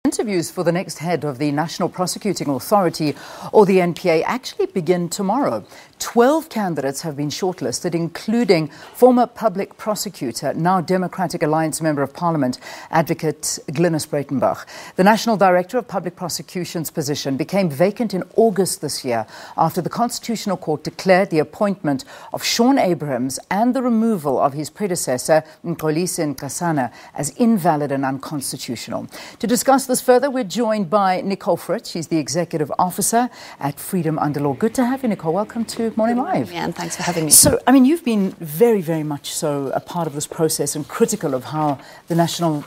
Interviews for the next head of the National Prosecuting Authority, or the NPA, actually begin tomorrow. 12 candidates have been shortlisted, including former Public Prosecutor, now Democratic Alliance Member of Parliament, Advocate Glynnis Breytenbach. The National Director of Public Prosecutions position became vacant in August this year after the Constitutional Court declared the appointment of Shaun Abrahams and the removal of his predecessor, Mxolisi Nxasana, as invalid and unconstitutional. To discuss this further, we're joined by Nicole Fritz. She's the Executive Officer at Freedom Under Law. Good to have you, Nicole. Welcome to Morning Live. Yeah, and thanks for having me. So, I mean, you've been very, very much so a part of this process and critical of how the National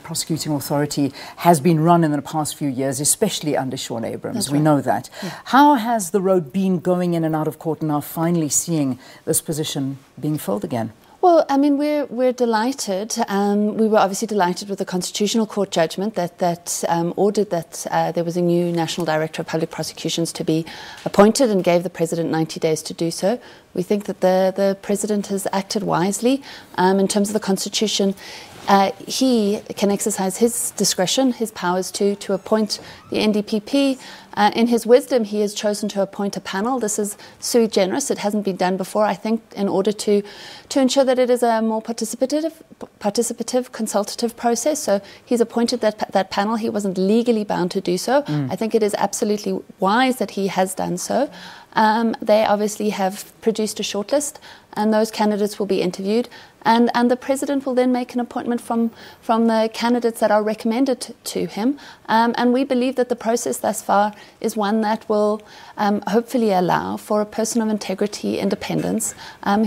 Prosecuting Authority has been run in the past few years, especially under Shaun Abrahams. That's we right. know that. Yeah. How has the road been going in and out of court and now finally seeing this position being filled again? Well, I mean, we're delighted. We were obviously delighted with the Constitutional Court judgment that ordered that there was a new National Director of Public Prosecutions to be appointed and gave the President 90 days to do so. We think that the President has acted wisely in terms of the Constitution. He can exercise his discretion, his powers to appoint the NDPP. In his wisdom, he has chosen to appoint a panel. This is sui generis. It hasn't been done before, I think, in order to ensure that it is a more participative, consultative process. So he's appointed that panel. He wasn't legally bound to do so. I think it is absolutely wise that he has done so. They obviously have produced a shortlist, and those candidates will be interviewed. And the President will then make an appointment from the candidates that are recommended to him. And we believe that the process thus far is one that will hopefully allow for a person of integrity, independence,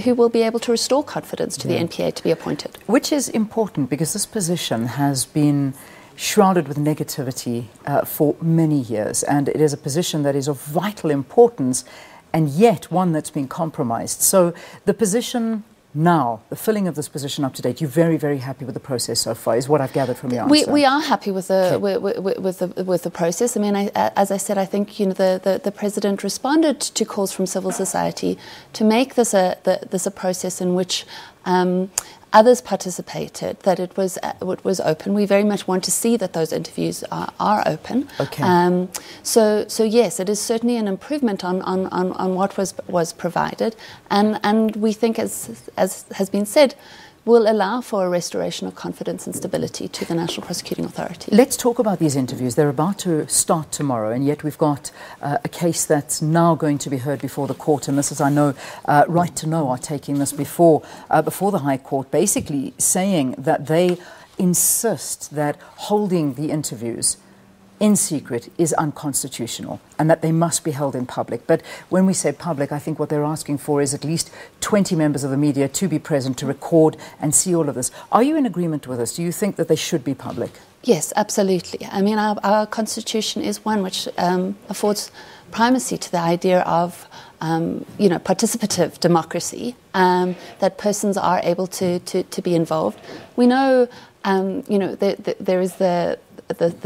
who will be able to restore confidence to the NPA to be appointed. Which is important because this position has been shrouded with negativity for many years, and it is a position that is of vital importance and yet one that's been compromised. So the position now, the filling of this position up to date, you're very, very happy with the process so far, is what I've gathered from your answer. We are happy with the process. I mean, as I said, I think the President responded to calls from civil society to make this a process in which others participated, that it was open. We very much want to see that those interviews are open. Okay. So yes, it is certainly an improvement on what was provided, and we think, as has been said, will allow for a restoration of confidence and stability to the National Prosecuting Authority. Let's talk about these interviews. They're about to start tomorrow, and yet we've got a case that's now going to be heard before the court. And this is, I know, Right to Know are taking this before the High Court, basically saying that they insist that holding the interviews in secret is unconstitutional and that they must be held in public. But when we say public, I think what they're asking for is at least 20 members of the media to be present to record and see all of this. Are you in agreement with us? Do you think that they should be public? Yes, absolutely. I mean, our Constitution is one which affords primacy to the idea of participative democracy, that persons are able to be involved. We know, there is the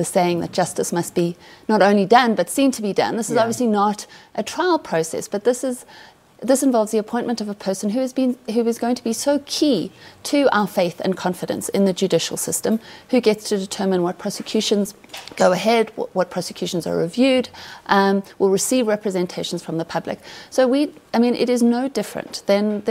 saying that justice must be not only done but seen to be done. This is obviously not a trial process, but this involves the appointment of a person who is going to be so key to our faith and confidence in the judicial system, who gets to determine what prosecutions go ahead, what prosecutions are reviewed, will receive representations from the public. So it is no different than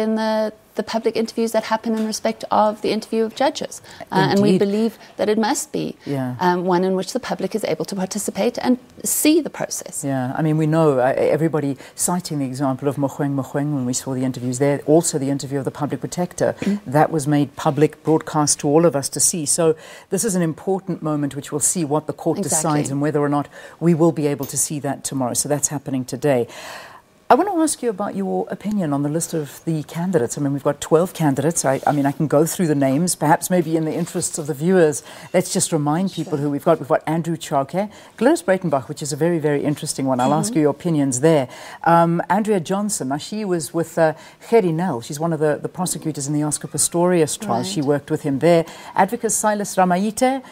the public interviews that happen in respect of the interview of judges. And we believe that it must be one in which the public is able to participate and see the process. Yeah, I mean, we know everybody citing the example of Mogoeng when we saw the interviews there, also the interview of the Public Protector, that was made public, broadcast to all of us to see. So this is an important moment which we'll see what the court decides and whether or not we will be able to see that tomorrow. So that's happening today. I want to ask you about your opinion on the list of the candidates. I mean, we've got 12 candidates. I mean, I can go through the names, perhaps maybe in the interests of the viewers. Let's just remind people who we've got. We've got Andrew Chauke, Glynnis Breytenbach, which is a very, very interesting one. I'll ask you your opinions there. Andrea Johnson, now she was with Gerry Nel. She's one of the prosecutors in the Oscar Pistorius trial. Right. She worked with him there. Advocate Silas Ramaite,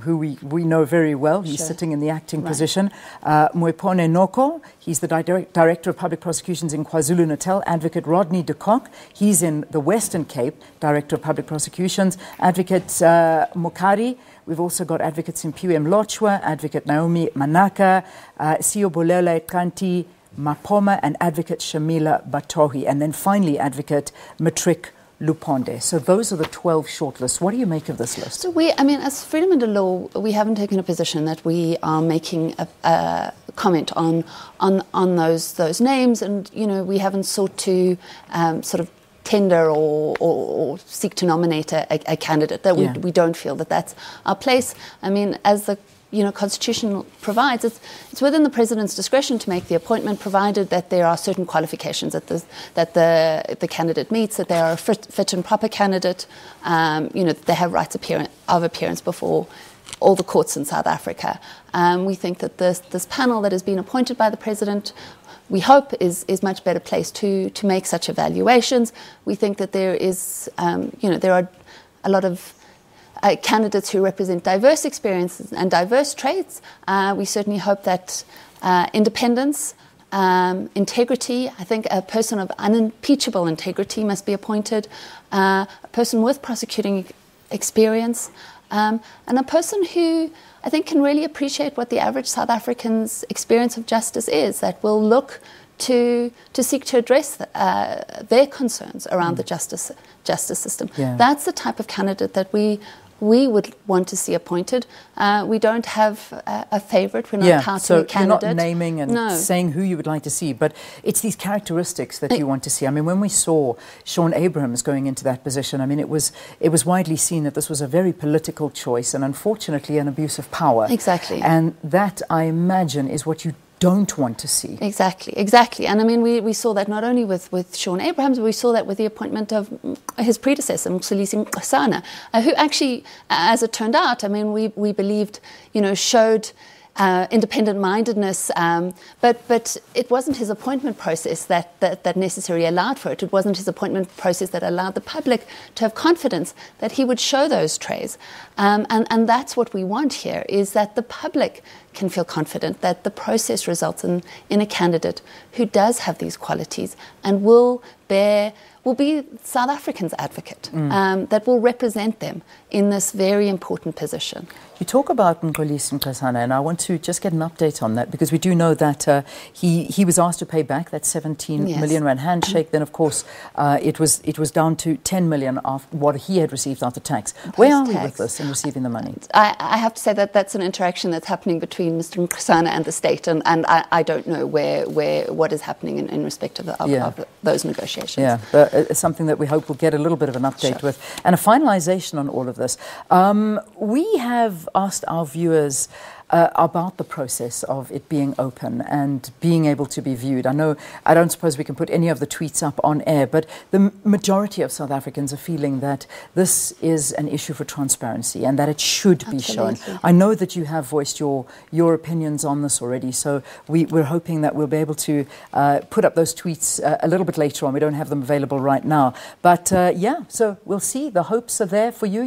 who we know very well. He's sitting in the acting position. Moipone Noko, he's the Director of Public Prosecutions in KwaZulu-Natal, Advocate Rodney de Kock. He's in the Western Cape, Director of Public Prosecutions. Advocate Mokari. We've also got advocates in PUM Lochwa, Advocate Naomi Manaka, Siyobolela Kanti Mapoma, and Advocate Shamila Batohi. And then finally, Advocate Matrick Luponde. So those are the 12 shortlists. What do you make of this list? So as Freedom Under Law, we haven't taken a position that we are making a comment on those names, and we haven't sought to sort of tender or seek to nominate a candidate. That we don't feel that that's our place. I mean, as the Constitution provides, it's within the President's discretion to make the appointment, provided that there are certain qualifications that the candidate meets, that they are a fit and proper candidate, that they have rights of appearance before all the courts in South Africa. We think that this panel that has been appointed by the President, we hope, is much better placed to make such evaluations. We think that there are a lot of candidates who represent diverse experiences and diverse traits. We certainly hope that independence, integrity, I think a person of unimpeachable integrity must be appointed, a person with prosecuting experience, and a person who I think can really appreciate what the average South African's experience of justice is, that will look to seek to address their concerns around the justice system. Yeah. That's the type of candidate that we would want to see appointed. We don't have a favourite. We're not touting a candidate. You're not naming and saying who you would like to see, but it's these characteristics that you want to see. I mean, when we saw Shaun Abrahams going into that position, I mean, it was widely seen that this was a very political choice and unfortunately an abuse of power. Exactly. And that, I imagine, is what you don't want to see. Exactly. And I mean, we saw that not only with Shaun Abrahams, but we saw that with the appointment of his predecessor, Mxolisi Nxasana, who actually, as it turned out, I mean, we believed, showed independent-mindedness, but it wasn't his appointment process that necessarily allowed for it. It wasn't his appointment process that allowed the public to have confidence that he would show those traits. And that's what we want here, is that the public can feel confident that the process results in a candidate who does have these qualities and will be South Africans' advocate, that will represent them in this very important position. You talk about Mxolisi Nxasana, and I want to just get an update on that, because we do know that he was asked to pay back that 17 million rand handshake. Then, of course, it was down to 10 million of what he had received after tax. Where are we with this in receiving the money? I have to say that that's an interaction that's happening between Mr. Nxasana and the state, and I don't know what is happening in respect of those negotiations. Yeah, but something that we hope we'll get a little bit of an update with, and a finalisation on all of this. We have asked our viewers about the process of it being open and being able to be viewed. I don't suppose we can put any of the tweets up on air, but the majority of South Africans are feeling that this is an issue for transparency and that it should be shown. I know that you have voiced your opinions on this already, so we're hoping that we'll be able to put up those tweets a little bit later on. We don't have them available right now, but so we'll see. The hopes are there for you.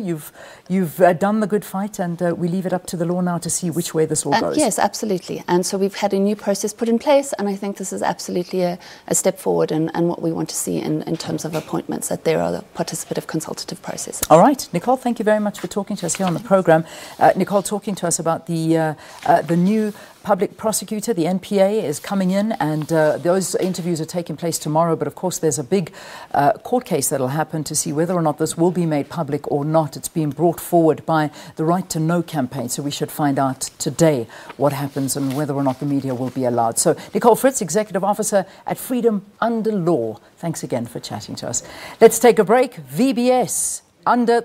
You've done the good fight, and we leave it up to the law now to see which way this all goes. Yes, absolutely. And so we've had a new process put in place, and I think this is absolutely a step forward and what we want to see in terms of appointments, that there are the participative consultative processes. All right. Nicole, thank you very much for talking to us here on the programme. Nicole, talking to us about the new Public Prosecutor, the NPA, is coming in, and those interviews are taking place tomorrow. But of course, there's a big court case that'll happen to see whether or not this will be made public or not. It's being brought forward by the Right to Know campaign, so we should find out today what happens and whether or not the media will be allowed. So, Nicole Fritz, Executive Officer at Freedom Under Law, thanks again for chatting to us. Let's take a break. VBS under